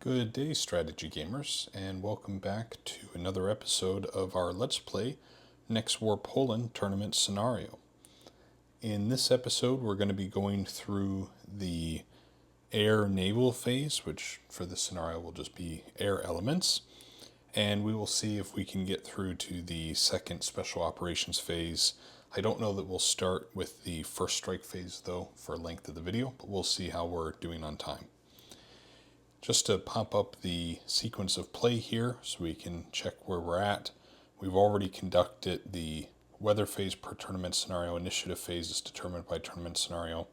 Good day, strategy gamers, and welcome back to another episode of our Let's Play Next War Poland tournament scenario. In this episode, we're going to be going through the air naval phase, which for this scenario will just be air elements, and we will see if we can get through to the second special operations phase. I don't know that we'll start with the first strike phase though for length of the video, but we'll see how we're doing on time. Just to pop up the sequence of play here so we can check where we're at. We've already conducted the weather phase per tournament scenario. Initiative phase is determined by tournament scenario.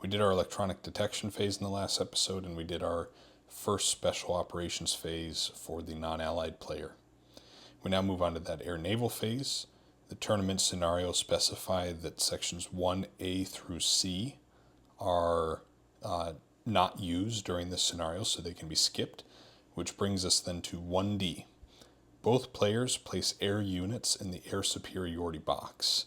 We did our electronic detection phase in the last episode, and we did our first special operations phase for the non-allied player. We now move on to that air naval phase. The tournament scenario specify that sections 1A through C are not used during this scenario, so they can be skipped, which brings us then to 1D. Both players place air units in the air superiority box.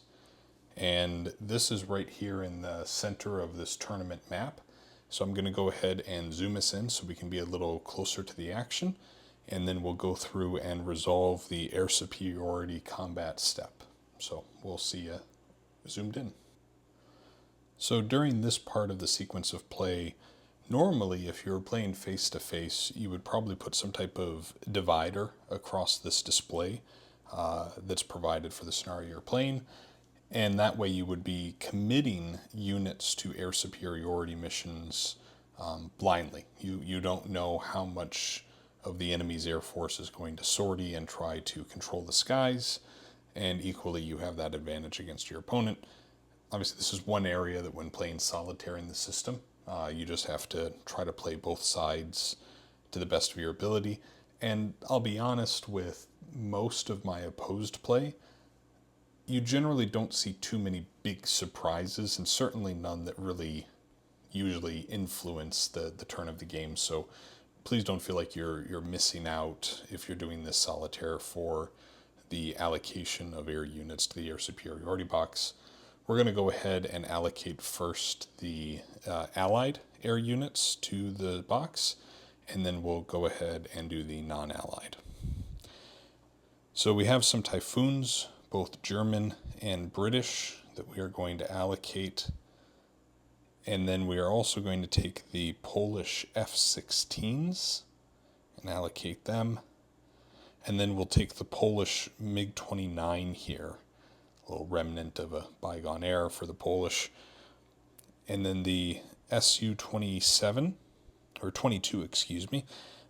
And this is right here in the center of this tournament map. So I'm going to go ahead and zoom us in so we can be a little closer to the action. And then we'll go through and resolve the air superiority combat step. So we'll see you zoomed in. So during this part of the sequence of play, normally, if you were playing face-to-face, you would probably put some type of divider across this display that's provided for the scenario you're playing, and that way you would be committing units to air superiority missions blindly. You don't know how much of the enemy's air force is going to sortie and try to control the skies, and equally you have that advantage against your opponent. Obviously, this is one area that when playing solitaire in the system, you just have to try to play both sides to the best of your ability. And I'll be honest, with most of my opposed play, you generally don't see too many big surprises, and certainly none that really usually influence the turn of the game. So please don't feel like you're missing out if you're doing this solitaire for the allocation of air units to the air superiority box. We're going to go ahead and allocate first the allied air units to the box, and then we'll go ahead and do the non-allied. So we have some Typhoons, both German and British, that we are going to allocate. And then we are also going to take the Polish F-16s and allocate them. And then we'll take the Polish MiG-29 here. A little remnant of a bygone era for the Polish. And then the Su-27, or 22, excuse me.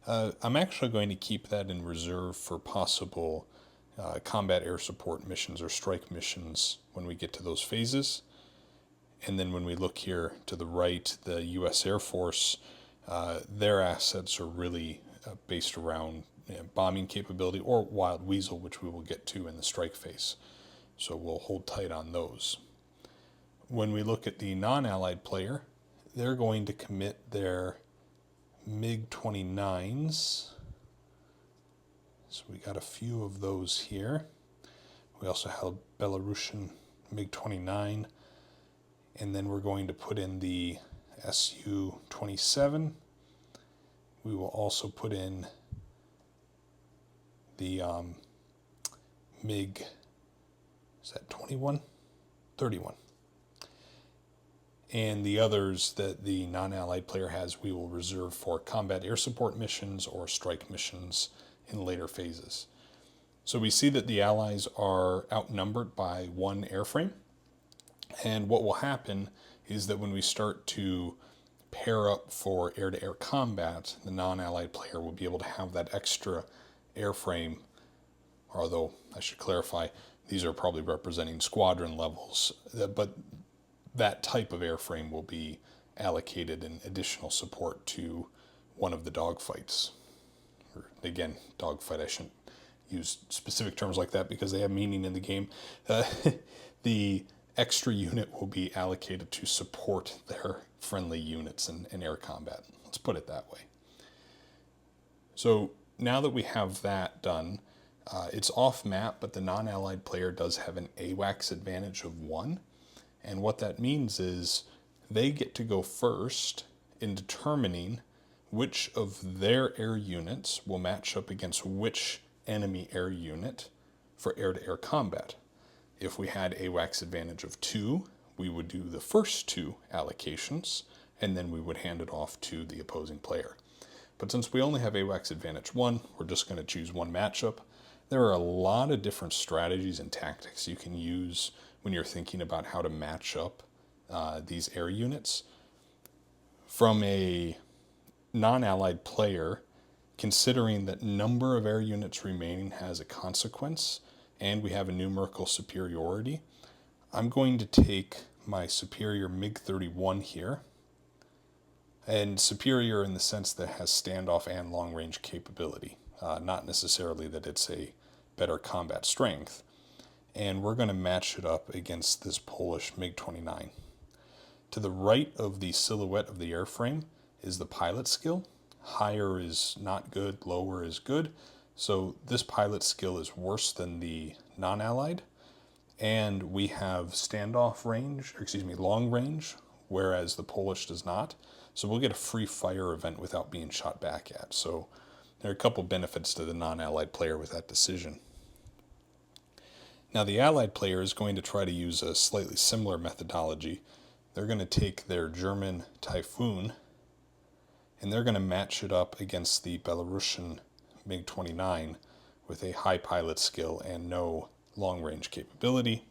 I'm actually going to keep that in reserve for possible combat air support missions or strike missions when we get to those phases. And then when we look here to the right, the U.S. Air Force, their assets are really based around bombing capability or Wild Weasel, which we will get to in the strike phase. So we'll hold tight on those. When we look at the non-allied player, they're going to commit their MiG-29s. So we got a few of those here. We also have Belarusian MiG-29. And then we're going to put in the Su-27. We will also put in the MiG, is that 21? 31. And the others that the non-allied player has, we will reserve for combat air support missions or strike missions in later phases. So we see that the allies are outnumbered by one airframe. And what will happen is that when we start to pair up for air-to-air combat, the non-allied player will be able to have that extra airframe, although I should clarify, these are probably representing squadron levels, but that type of airframe will be allocated in additional support to one of the dogfights. Or again, dogfight, I shouldn't use specific terms like that because they have meaning in the game. The extra unit will be allocated to support their friendly units in air combat. Let's put it that way. So now that we have that done, it's off map, but the non-allied player does have an AWACS advantage of 1. And what that means is they get to go first in determining which of their air units will match up against which enemy air unit for air-to-air combat. If we had AWACS advantage of 2, we would do the first 2 allocations, and then we would hand it off to the opposing player. But since we only have AWACS advantage 1, we're just going to choose one matchup. There are a lot of different strategies and tactics you can use when you're thinking about how to match up these air units. From a non-allied player, considering that number of air units remaining has a consequence, and we have a numerical superiority, I'm going to take my superior MiG-31 here, and superior in the sense that it has standoff and long-range capability, not necessarily that it's a better combat strength. And we're going to match it up against this Polish MiG-29. To the right of the silhouette of the airframe is the pilot skill. Higher is not good, lower is good. So this pilot skill is worse than the non-allied. And we have standoff range, long range, whereas the Polish does not. So we'll get a free fire event without being shot back at. So there are a couple benefits to the non-allied player with that decision. Now the allied player is going to try to use a slightly similar methodology. They're going to take their German Typhoon and they're going to match it up against the Belarusian MiG-29 with a high pilot skill and no long-range capability.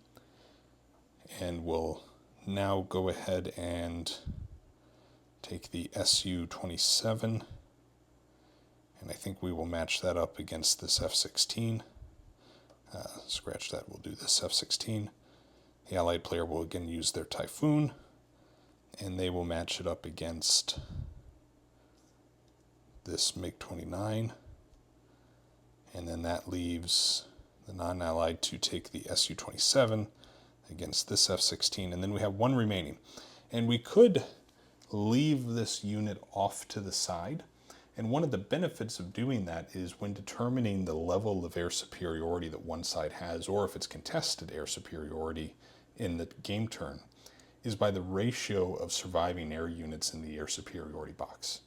And we'll now go ahead and take the Su-27, and I think we will match that up against this F-16. Scratch that, we'll do this F-16. The allied player will again use their Typhoon, and they will match it up against this MiG-29, and then that leaves the non-allied to take the Su-27 against this F-16, and then we have one remaining. And we could leave this unit off to the side, and one of the benefits of doing that is when determining the level of air superiority that one side has, or if it's contested air superiority in the game turn, is by the ratio of surviving air units in the air superiority box.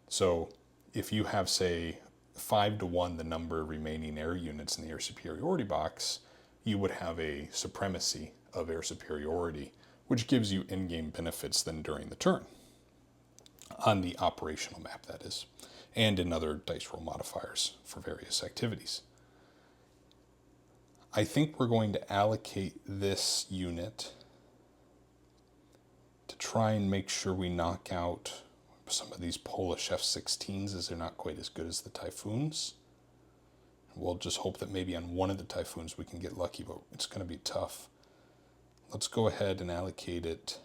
So if you have, say, 5-to-1 the number of remaining air units in the air superiority box, you would have a supremacy of air superiority, which gives you in-game benefits then during the turn. On the operational map, that is, and in other dice roll modifiers for various activities. I think we're going to allocate this unit to try and make sure we knock out some of these Polish F-16s, as they're not quite as good as the Typhoons. We'll just hope that maybe on one of the Typhoons we can get lucky, but it's going to be tough. Let's go ahead and allocate it.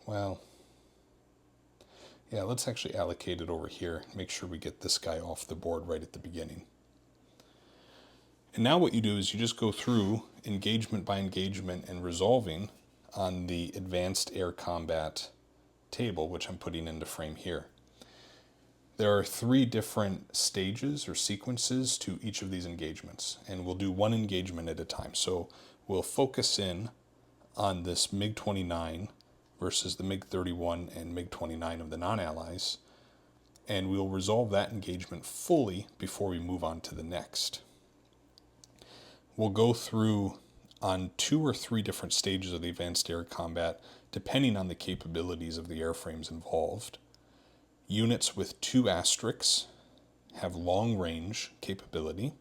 Well, yeah, let's actually allocate it over here. Make sure we get this guy off the board right at the beginning. And now what you do is you just go through engagement by engagement and resolving on the advanced air combat table, which I'm putting into frame here. There are 3 different stages or sequences to each of these engagements, and we'll do one engagement at a time. So we'll focus in on this MiG-29 versus the MiG-31 and MiG-29 of the non-allies, and we'll resolve that engagement fully before we move on to the next. We'll go through on 2 or 3 different stages of the advanced air combat, depending on the capabilities of the airframes involved. Units with 2 asterisks have long-range capability.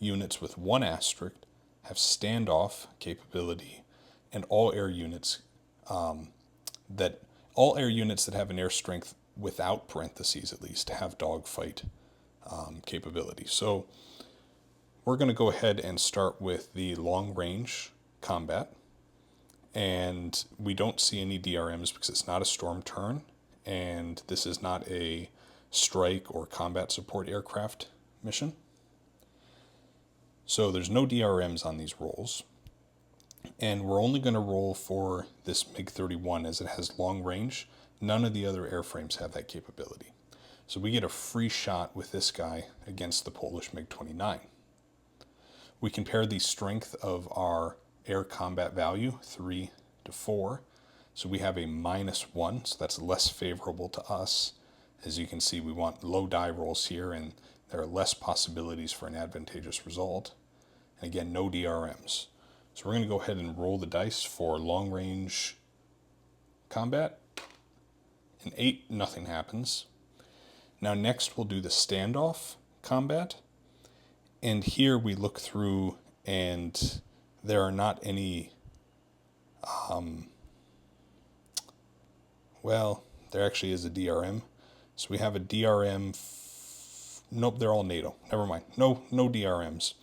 Units with 1 asterisk have standoff capability, and all air units that have an air strength without parentheses, at least, have dogfight capability. So we're going to go ahead and start with the long-range combat, and we don't see any DRMs because it's not a storm turn, and this is not a strike or combat support aircraft mission. So there's no DRMs on these rolls, and we're only going to roll for this MiG-31 as it has long range. None of the other airframes have that capability. So we get a free shot with this guy against the Polish MiG-29. We compare the strength of our air combat value, 3 to 4, So we have a -1, so that's less favorable to us. As you can see, we want low die rolls here, and there are less possibilities for an advantageous result. And again, no DRMs. So we're going to go ahead and roll the dice for long range combat. An 8, nothing happens. Now next we'll do the standoff combat. And here we look through and there are not any, well, there actually is a DRM. So we have a DRM, nope, they're all NATO. Never mind, no DRMs.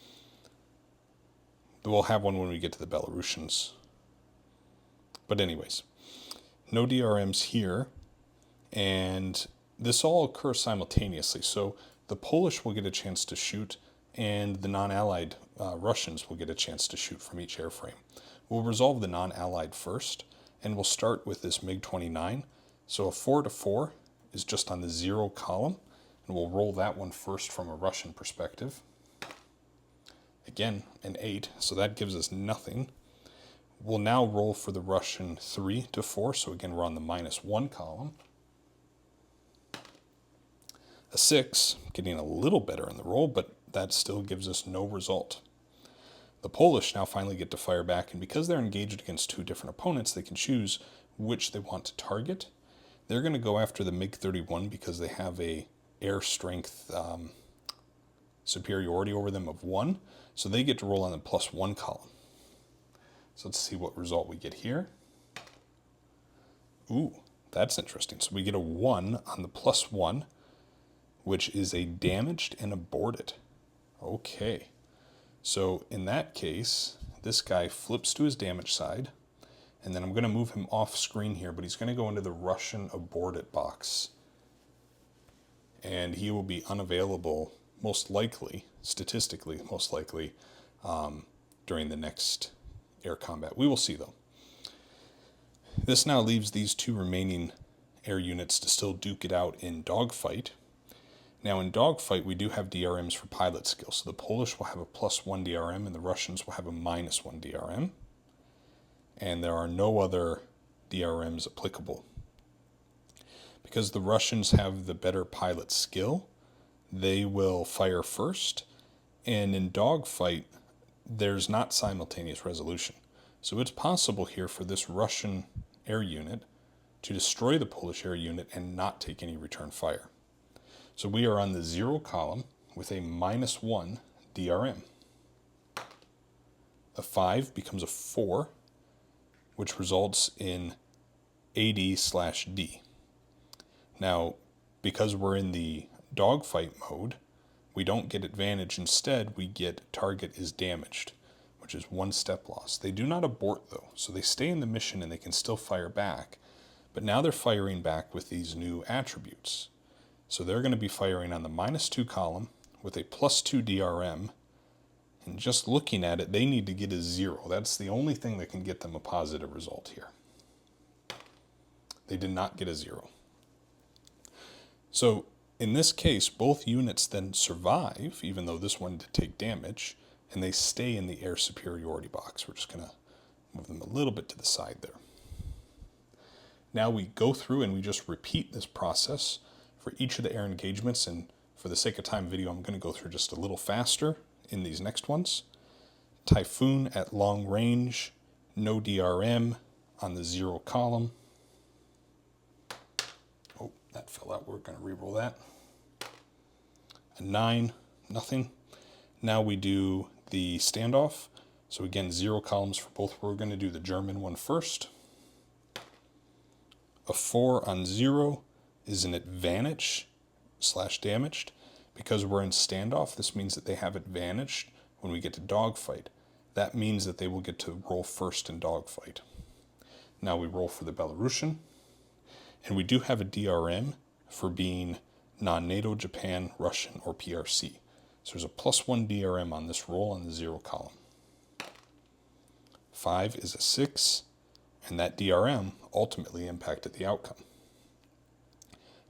We'll have one when we get to the Belarusians. But anyways, no DRMs here. And this all occurs simultaneously. So the Polish will get a chance to shoot, and the non-allied Russians will get a chance to shoot from each airframe. We'll resolve the non-allied first, and we'll start with this MiG-29. So a 4-4 is just on the 0 column, and we'll roll that one first from a Russian perspective. Again, an 8, so that gives us nothing. We'll now roll for the Russian 3-4, so again we're on the -1 column. A 6, getting a little better in the roll, but that still gives us no result. The Polish now finally get to fire back, and because they're engaged against 2 different opponents, they can choose which they want to target. They're going to go after the MiG-31 because they have a air strength superiority over them of 1, so they get to roll on the +1 column. So let's see what result we get here. Ooh, that's interesting. So we get a 1 on the +1, which is a damaged and aborted. Okay. So in that case, this guy flips to his damage side, and then I'm going to move him off screen here, but he's going to go into the Russian aborted box. And he will be unavailable, most likely, statistically, most likely, during the next air combat. We will see, though. This now leaves these 2 remaining air units to still duke it out in dogfight. Now in dogfight, we do have DRMs for pilot skill. So the Polish will have a +1 DRM and the Russians will have a -1 DRM. And there are no other DRMs applicable. Because the Russians have the better pilot skill, they will fire first. And in dogfight, there's not simultaneous resolution. So it's possible here for this Russian air unit to destroy the Polish air unit and not take any return fire. So we are on the 0 column with a -1 DRM. A 5 becomes a 4, which results in AD/D. Now, because we're in the dogfight mode, we don't get advantage. Instead, we get target is damaged, which is 1 step loss. They do not abort, though, so they stay in the mission and they can still fire back. But now they're firing back with these new attributes. So they're going to be firing on the -2 column with a +2 DRM. And just looking at it, they need to get a 0. That's the only thing that can get them a positive result here. They did not get a 0. So in this case, both units then survive, even though this one did take damage, and they stay in the air superiority box. We're just going to move them a little bit to the side there. Now we go through and we just repeat this process for each of the air engagements, and for the sake of time video, I'm going to go through just a little faster in these next ones. Typhoon at long range, no DRM on the 0 column. Oh, that fell out. We're going to re-roll that. A 9, nothing. Now we do the standoff. So again, 0 columns for both. We're going to do the German one first. A 4 on 0 is an advantage/damaged. Because we're in standoff, this means that they have advantage when we get to dogfight. That means that they will get to roll first in dogfight. Now we roll for the Belarusian. And we do have a DRM for being non-NATO, Japan, Russian, or PRC. So there's a +1 DRM on this roll on the 0 column. 5 is a 6, and that DRM ultimately impacted the outcome.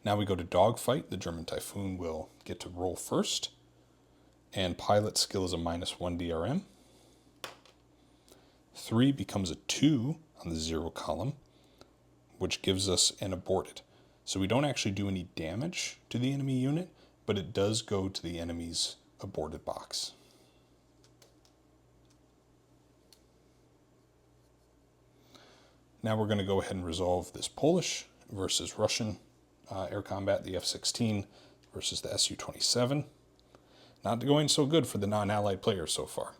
Now we go to dogfight. The German Typhoon will get to roll first, and pilot skill is a -1 DRM. 3 becomes a 2 on the 0 column, which gives us an aborted. So we don't actually do any damage to the enemy unit, but it does go to the enemy's aborted box. Now we're going to go ahead and resolve this Polish versus Russian air combat, the F-16 versus the Su-27. Not going so good for the non-allied players so far.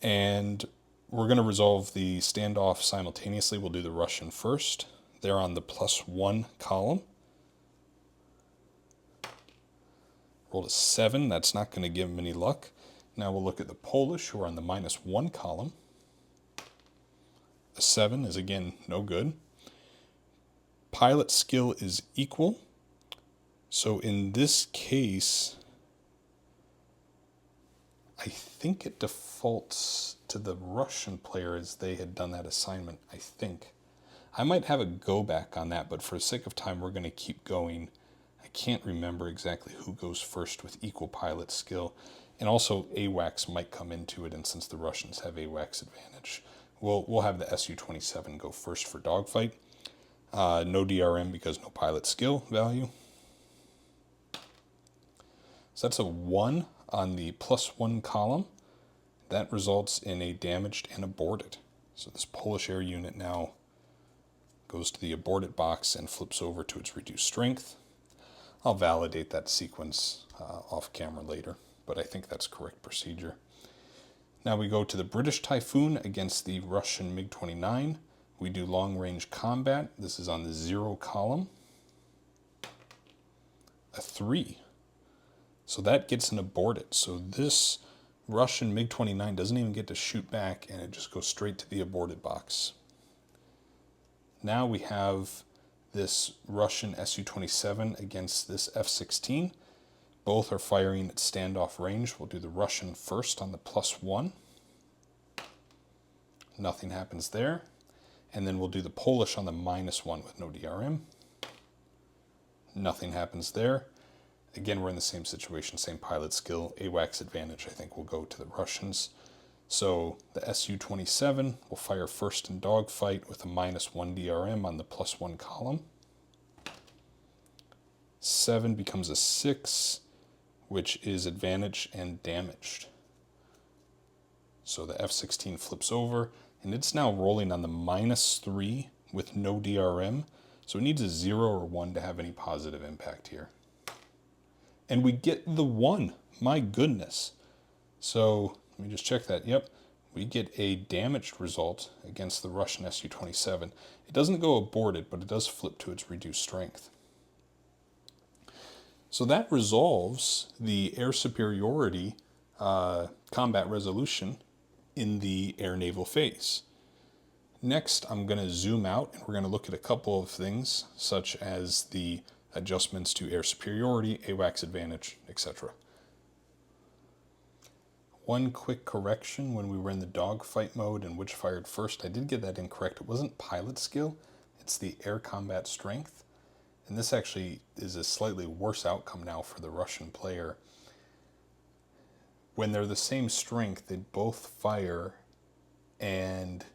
And we're going to resolve the standoff simultaneously. We'll do the Russian first. They're on the +1 column. Rolled a 7. That's not going to give them any luck. Now we'll look at the Polish, who are on the -1 column. A 7 is, again, no good. Pilot skill is equal. So in this case, I think it defaults to the Russian player as they had done that assignment, I think. I might have a go back on that, but for the sake of time, we're going to keep going. I can't remember exactly who goes first with equal pilot skill. And also AWACS might come into it, and since the Russians have AWACS advantage, we'll have the Su-27 go first for dogfight. No DRM because no pilot skill value. So that's a 1 on the +1 column. That results in a damaged and aborted. So this Polish air unit now goes to the aborted box and flips over to its reduced strength. I'll validate that sequence off camera later, but I think that's correct procedure. Now we go to the British Typhoon against the Russian MiG-29. We do long-range combat. This is on the 0 column. A 3. So that gets an aborted. So this Russian MiG-29 doesn't even get to shoot back, and it just goes straight to the aborted box. Now we have this Russian Su-27 against this F-16. Both are firing at standoff range. We'll do the Russian first on the +1. Nothing happens there. And then we'll do the Polish on the -1 with no DRM. Nothing happens there. Again, we're in the same situation, same pilot skill. AWACS advantage, I think, will go to the Russians. So the Su-27 will fire first in dogfight with a -1 DRM on the +1 column. 7 becomes a 6, which is advantage and damaged. So the F-16 flips over, and it's now rolling on the -3 with no DRM. So it needs a 0 or 1 to have any positive impact here. And we get the 1. My goodness. So let me just check that. Yep, we get a damaged result against the Russian Su-27. It doesn't go aborted, but it does flip to its reduced strength. So that resolves the air superiority combat resolution in the air-naval phase. Next, I'm going to zoom out, and we're going to look at a couple of things, such as the adjustments to air superiority, AWACS advantage, etc. One quick correction when we were in the dogfight mode and which fired first. I did get that incorrect. It wasn't pilot skill, it's the air combat strength. And this actually is a slightly worse outcome now for the Russian player. When they're the same strength, they both fire, and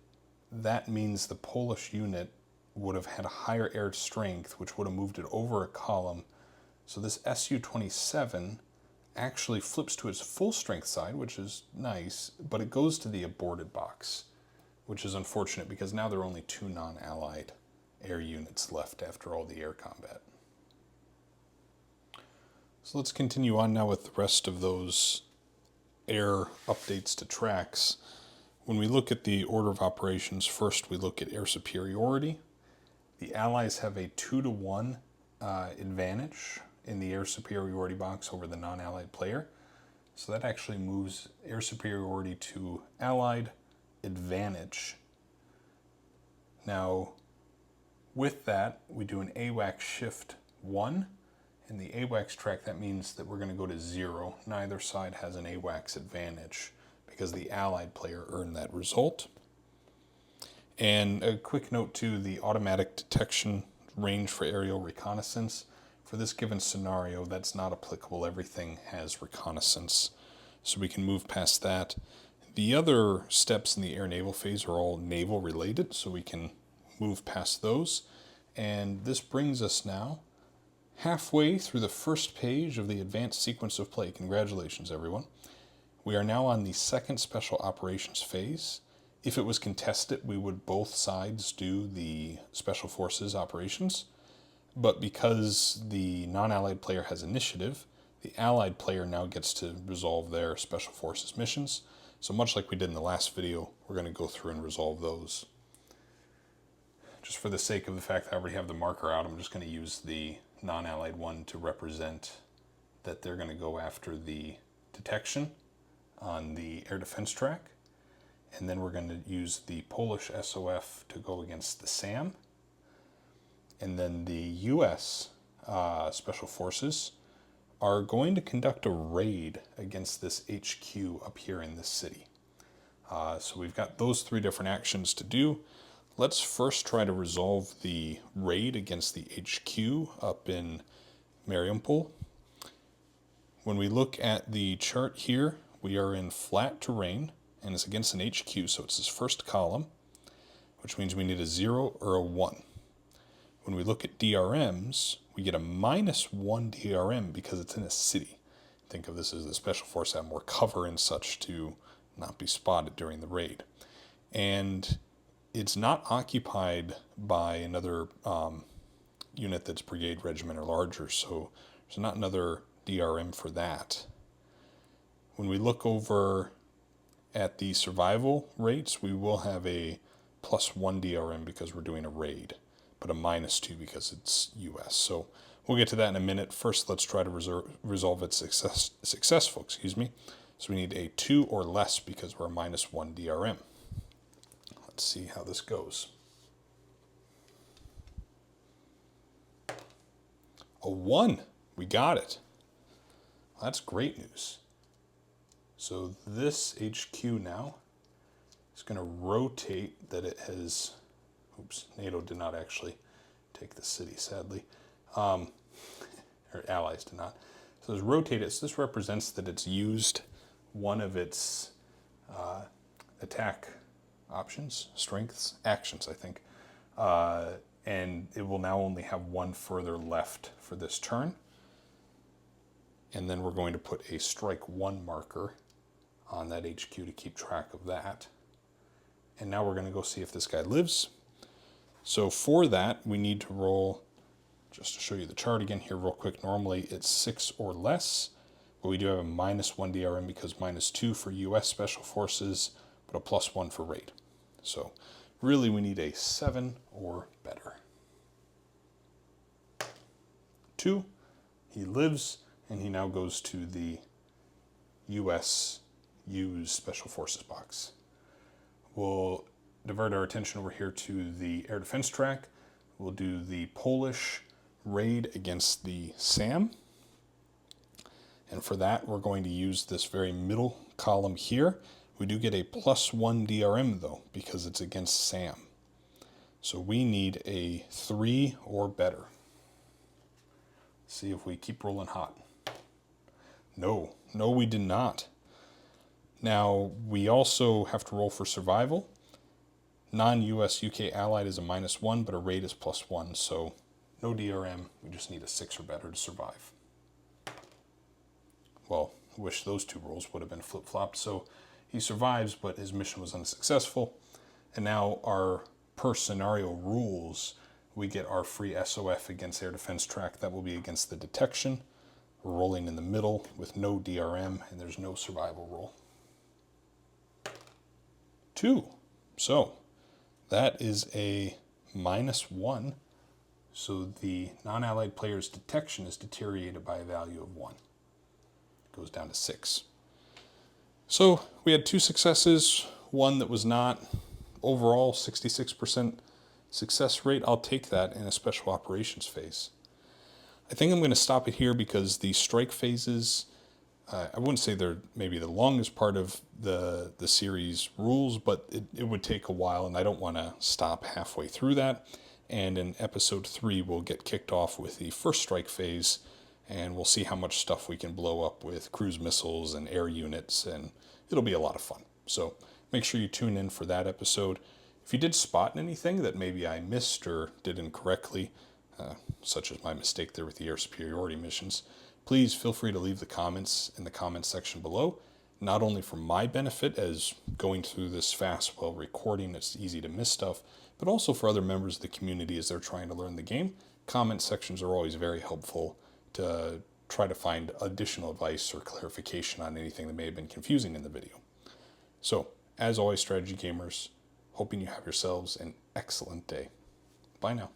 that means the Polish unit would have had a higher air strength, which would have moved it over a column. So this Su-27 actually flips to its full strength side, which is nice, but it goes to the aborted box, which is unfortunate because now there are only 2 non-allied air units left after all the air combat. So let's continue on now with the rest of those air updates to tracks. When we look at the order of operations, first we look at air superiority. The Allies have a 2-to-1 advantage in the air superiority box over the non-allied player. So that actually moves air superiority to allied advantage. Now, with that, we do an AWACS shift 1. In the AWACS track, that means that we're going to go to 0. Neither side has an AWACS advantage because the allied player earned that result. And a quick note too, the automatic detection range for aerial reconnaissance. For this given scenario, that's not applicable. Everything has reconnaissance, so we can move past that. The other steps in the air-naval phase are all naval related, so we can move past those. And this brings us now halfway through the first page of the advanced sequence of play. Congratulations, everyone. We are now on the second special operations phase. If it was contested, we would both sides do the special forces operations. But because the non-allied player has initiative, the allied player now gets to resolve their special forces missions. So much like we did in the last video, we're going to go through and resolve those. Just for the sake of the fact that I already have the marker out, I'm just going to use the non-allied one to represent that they're going to go after the detection on the air defense track. And then we're going to use the Polish SOF to go against the SAM. And then the US Special Forces are going to conduct a raid against this HQ up here in this city. So we've got those three different actions to do. Let's first try to resolve the raid against the HQ up in Mariupol. When we look at the chart here, we are in flat terrain, and it's against an HQ, so it's this first column, which means we need a 0 or a 1. When we look at DRMs, we get a -1 DRM because it's in a city. Think of this as the Special Force have more cover and such to not be spotted during the raid. And it's not occupied by another unit that's brigade, regiment, or larger, so there's not another DRM for that. When we look over at the survival rates, we will have a +1 DRM because we're doing a raid, but a -2 because it's US. So we'll get to that in a minute. First, let's try to resolve it successful. So we need a 2 or less because we're a -1 DRM. Let's see how this goes. A 1. We got it. That's great news. So this HQ now is going to rotate that it has... Oops, NATO did not actually take the city, sadly. Or allies did not. So it's rotated. So this represents that it's used one of its attack options, strengths, actions, I think. And it will now only have one further left for this turn. And then we're going to put a strike 1 marker on that HQ to keep track of that. And now we're going to go see if this guy lives. So for that, we need to roll, just to show you the chart again here real quick, normally it's 6 or less, but we do have a -1 DRM because -2 for US Special Forces, but a +1 for raid. So really we need a 7 or better. 2, he lives, and he now goes to the US Use Special Forces box. We'll divert our attention over here to the air defense track. We'll do the Polish raid against the SAM. And for that, we're going to use this very middle column here. We do get a +1 DRM though, because it's against SAM. So we need a 3 or better. See if we keep rolling hot. No, we did not. Now, we also have to roll for survival. Non-US UK allied is a -1, but a raid is +1, so no DRM. We just need a 6 or better to survive. Well, I wish those two rolls would have been flip-flopped. So he survives, but his mission was unsuccessful. And now our per scenario rules, we get our free SOF against air defense track. That will be against the detection. We're rolling in the middle with no DRM, and there's no survival roll. 2. So that is a -1. So the non-allied player's detection is deteriorated by a value of 1. It goes down to 6. So we had 2 successes, one that was not. Overall, 66% success rate. I'll take that in a special operations phase. I think I'm going to stop it here because the strike phases, I wouldn't say they're maybe the longest part of the series rules, but it would take a while, and I don't want to stop halfway through that. And in episode 3, we'll get kicked off with the first strike phase, and we'll see how much stuff we can blow up with cruise missiles and air units, and it'll be a lot of fun. So make sure you tune in for that episode. If you did spot anything that maybe I missed or did incorrectly, such as my mistake there with the air superiority missions, please feel free to leave the comments in the comments section below. Not only for my benefit, as going through this fast while recording, it's easy to miss stuff, but also for other members of the community as they're trying to learn the game. Comment sections are always very helpful to try to find additional advice or clarification on anything that may have been confusing in the video. So, as always, strategy gamers, hoping you have yourselves an excellent day. Bye now.